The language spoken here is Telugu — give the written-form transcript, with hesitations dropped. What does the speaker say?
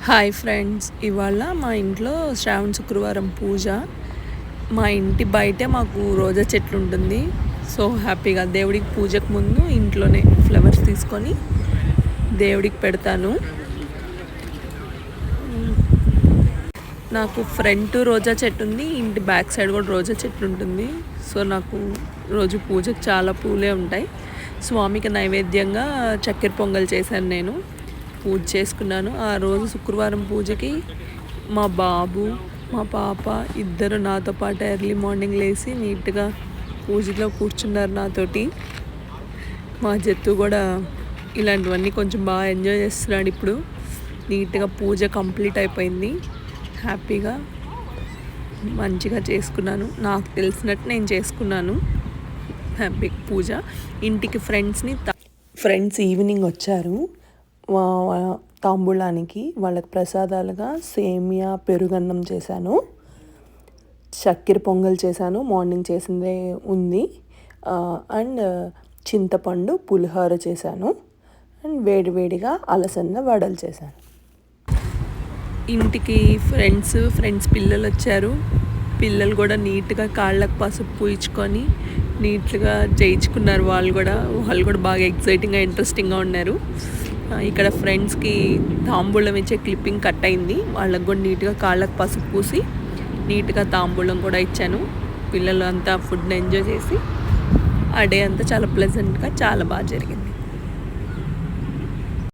హాయ్ ఫ్రెండ్స్, ఇవాళ మా ఇంట్లో శ్రావణ శుక్రవారం పూజ. మా ఇంటి బయటే మాకు రోజా చెట్లు ఉంటుంది. సో హ్యాపీగా దేవుడికి పూజకు ముందు ఇంట్లోనే ఫ్లవర్స్ తీసుకొని దేవుడికి పెడతాను. నాకు ఫ్రంట్ రోజా చెట్టు ఉంది, ఇంటి బ్యాక్ సైడ్ కూడా రోజా చెట్టు ఉంటుంది. సో నాకు రోజు పూజకు చాలా పూలే ఉంటాయి. స్వామికి నైవేద్యంగా చక్కెర పొంగల్ చేశాను, నేను పూజ చేసుకున్నాను. ఆ రోజు శుక్రవారం పూజకి మా బాబు మా పాప ఇద్దరు నాతో పాటు ఎర్లీ మార్నింగ్ లేచి నీట్గా పూజలో కూర్చున్నారు నాతోటి. మా జత్తు కూడా ఇలాంటివన్నీ కొంచెం బాగా ఎంజాయ్ చేస్తున్నాడు. ఇప్పుడు నీట్గా పూజ కంప్లీట్ అయిపోయింది. హ్యాపీగా మంచిగా చేసుకున్నాను, నాకు తెలిసినట్టు నేను చేసుకున్నాను. హ్యాపీ పూజ. ఇంటికి ఫ్రెండ్స్ ఈవినింగ్ వచ్చారు తాంబూలానికి. వాళ్ళకి ప్రసాదాలుగా సేమియా పెరుగన్నం చేశాను, చక్కెర పొంగల్ చేశాను, మార్నింగ్ చేసిందే ఉంది, అండ్ చింతపండు పులిహోర చేశాను, అండ్ వేడివేడిగా అలసంద వడలు చేశాను. ఇంటికి ఫ్రెండ్స్ పిల్లలు వచ్చారు. పిల్లలు కూడా నీట్గా కాళ్ళకు పసుపు పూయించుకొని నీట్గా చేయించుకున్నారు. వాళ్ళు కూడా బాగా ఎక్సైటింగ్గా ఇంట్రెస్టింగ్గా ఉన్నారు. ఇక్కడ ఫ్రెండ్స్కి తాంబూలం ఇచ్చే క్లిప్పింగ్ కట్ అయింది. వాళ్ళకు కూడా నీట్గా కాళ్ళకు పసుపు పూసి నీట్గా తాంబూలం కూడా ఇచ్చాను. పిల్లలు అంతా ఫుడ్ని ఎంజాయ్ చేసి ఆ డే అంతా చాలా ప్లెజెంట్గా చాలా బాగా జరిగింది.